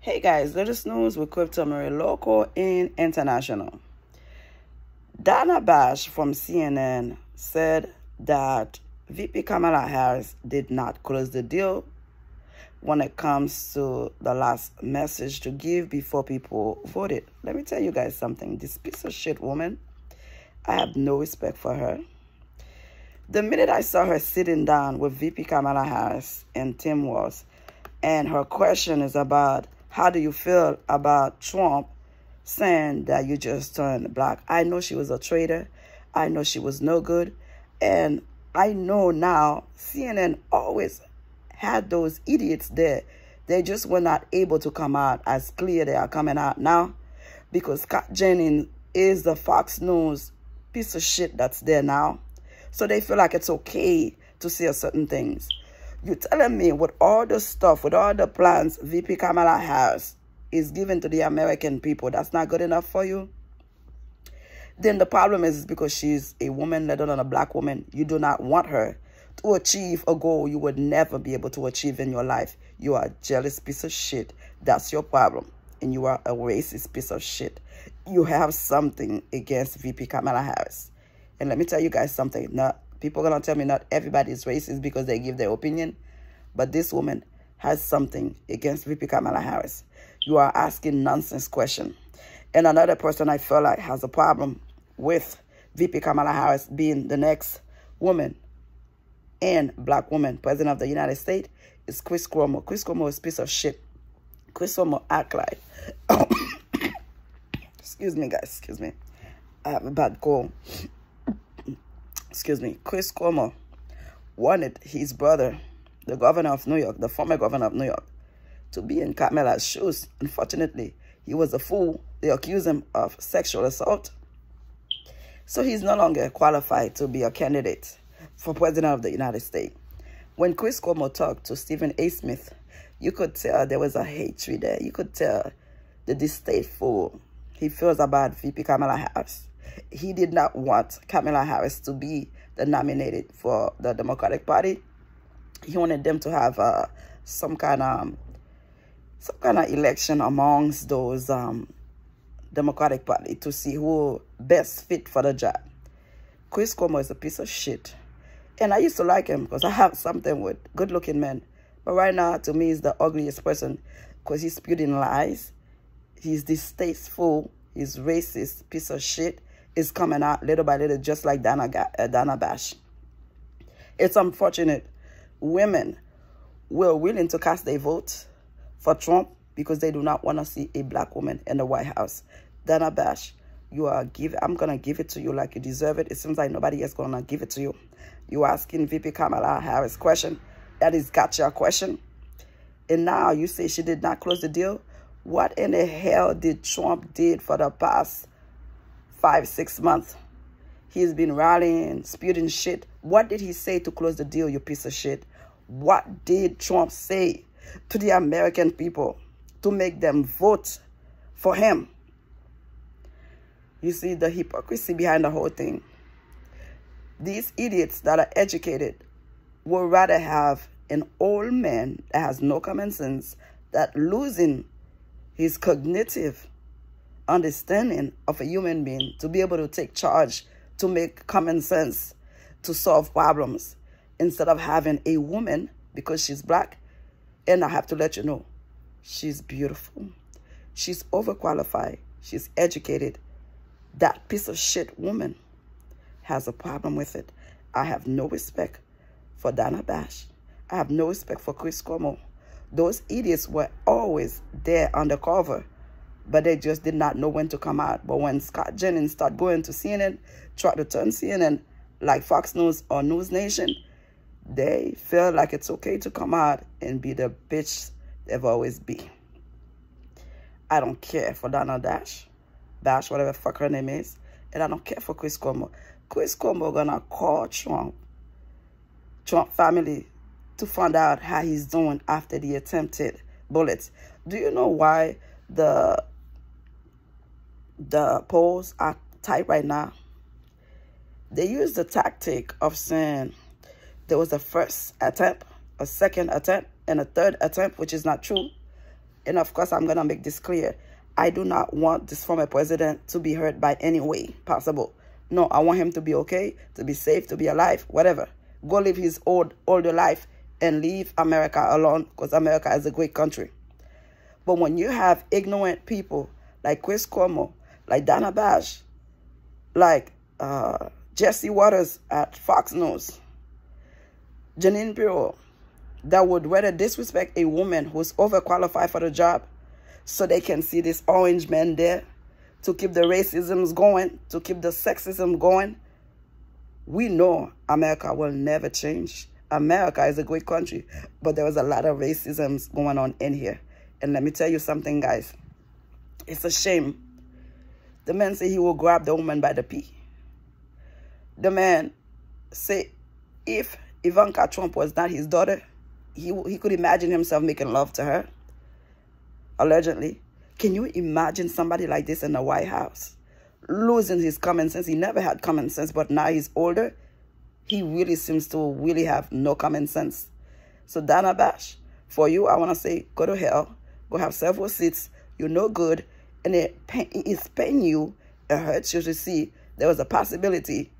Hey guys, latest news with Crypto Marie local and international. Dana Bash from CNN said that VP Kamala Harris did not close the deal when it comes to the last message to give before people voted. Let me tell you guys something. This piece of shit woman, I have no respect for her. The minute I saw her sitting down with VP Kamala Harris and Tim Walz, and her question is about, how do you feel about Trump saying that you just turned black? I know she was a traitor. I know she was no good. And I know now CNN always had those idiots there. They just were not able to come out as clear they are coming out now, because Scott Jennings is the Fox News piece of shit that's there now. So they feel like it's okay to say certain things. You're telling me with all the stuff, with all the plans VP Kamala Harris is giving to the American people, that's not good enough for you? Then the problem is because she's a woman, let alone a black woman, you do not want her to achieve a goal you would never be able to achieve in your life. You are a jealous piece of shit. That's your problem. And you are a racist piece of shit. You have something against VP Kamala Harris. And let me tell you guys something. Not people are going to tell me not everybody is racist because they give their opinion. But this woman has something against VP Kamala Harris. You are asking nonsense questions. And another person I feel like has a problem with VP Kamala Harris being the next woman and black woman president of the United States is Chris Cuomo. Chris Cuomo is a piece of shit. Chris Cuomo act like... Excuse me, guys. Excuse me. I have a bad cold. Excuse me. Chris Cuomo wanted his brother, the governor of New York, the former governor of New York, to be in Kamala's shoes. Unfortunately, he was a fool. They accused him of sexual assault. So he's no longer qualified to be a candidate for president of the United States. When Chris Cuomo talked to Stephen A. Smith, you could tell there was a hatred there. You could tell the distasteful he feels about VP Kamala Harris. He did not want Kamala Harris to be the nominated for the Democratic Party. He wanted them to have some kind of election amongst those Democratic Party to see who best fit for the job. Chris Cuomo is a piece of shit. And I used to like him because I have something with good-looking men. But right now, to me, he's the ugliest person because he's spewing lies. He's distasteful. He's racist, piece of shit. It's coming out little by little, just like Dana Bash. It's unfortunate women were willing to cast their vote for Trump because they do not want to see a black woman in the White House. Dana Bash, I'm going to give it to you like you deserve it. It seems like nobody else going to give it to you. You asking VP Kamala Harris question. That is gotcha question. And now you say she did not close the deal. What in the hell did Trump did for the past 5-6 months? He's been rallying, spewing shit. What did he say to close the deal, you piece of shit? What did Trump say to the American people to make them vote for him? You see the hypocrisy behind the whole thing. These idiots that are educated would rather have an old man that has no common sense, that losing his cognitive understanding of a human being to be able to take charge, to make common sense, to solve problems, instead of having a woman, because she's black. And I have to let you know, she's beautiful. She's overqualified. She's educated. That piece of shit woman has a problem with it. I have no respect for Dana Bash. I have no respect for Chris Cuomo. Those idiots were always there undercover, but they just did not know when to come out. But when Scott Jennings started going to CNN, tried to turn CNN like Fox News or News Nation, they feel like it's okay to come out and be the bitch they've always been. I don't care for Dana Bash, whatever the fuck her name is, and I don't care for Chris Cuomo. Chris Cuomo gonna call Trump family to find out how he's doing after the attempted bullets. Do you know why the polls are tight right now? They use the tactic of saying there was a first attempt, a second attempt, and a third attempt, which is not true. And of course, I'm going to make this clear. I do not want this former president to be hurt by any way possible. No, I want him to be okay, to be safe, to be alive, whatever. Go live his older life and leave America alone, because America is a great country. But when you have ignorant people like Chris Cuomo, like Dana Bash, like Jesse Waters at Fox News, Janine Pirro, that would rather disrespect a woman who's overqualified for the job so they can see this orange man there to keep the racism going, to keep the sexism going. We know America will never change. America is a great country, but there was a lot of racism going on in here. And let me tell you something, guys. It's a shame. The man said he will grab the woman by the pee. The man said if Ivanka Trump was not his daughter, he could imagine himself making love to her, allegedly. Can you imagine somebody like this in the White House? Losing his common sense. He never had common sense, but now he's older. He really seems to really have no common sense. So Dana Bash, for you, I want to say, go to hell. Go have several seats. You're no good. And it's paying you, it hurts you to see there was a possibility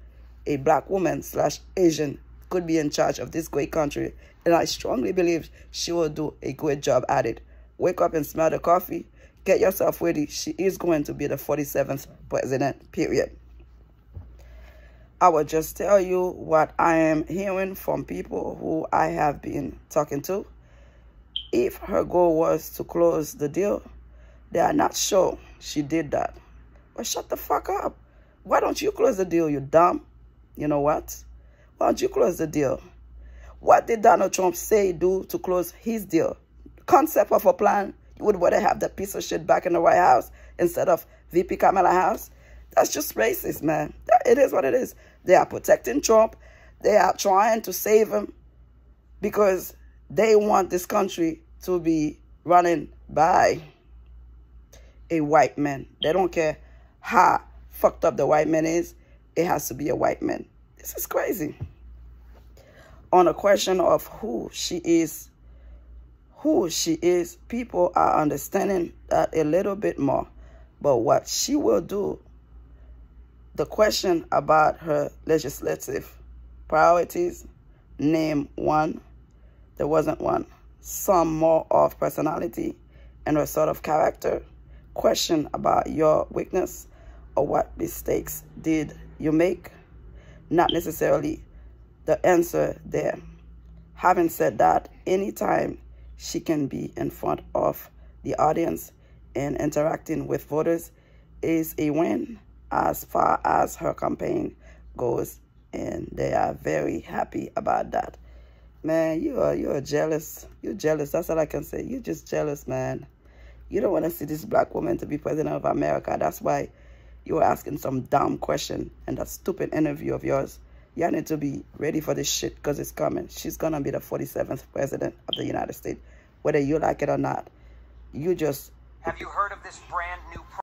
a black woman / Asian could be in charge of this great country. And I strongly believe she will do a great job at it. Wake up and smell the coffee. Get yourself ready. She is going to be the 47th president, period. I will just tell you what I am hearing from people who I have been talking to. If her goal was to close the deal, they are not sure she did that. But shut the fuck up. Why don't you close the deal, you dumb? You know what? Why don't you close the deal? What did Donald Trump do to close his deal? Concept of a plan. You would rather have that piece of shit back in the White House instead of VP Kamala Harris? That's just racist, man. It is what it is. They are protecting Trump. They are trying to save him because they want this country to be running by a white man. They don't care how fucked up the white man is. It has to be a white man. This is crazy. On a question of who she is, people are understanding that a little bit more. But what she will do, the question about her legislative priorities, name one. There wasn't one. Some more of personality and her sort of character. Question about your weakness or what mistakes did you make. Not necessarily the answer there. Having said that, anytime she can be in front of the audience and interacting with voters is a win as far as her campaign goes, and they are very happy about that. Man, you're jealous. You're jealous. That's all I can say. You're just jealous, man. You don't want to see this black woman to be president of America. That's why you were asking some dumb question in that stupid interview of yours. Y'all need to be ready for this shit because it's coming. She's going to be the 47th president of the United States. Whether you like it or not. You just... Have you heard of this brand new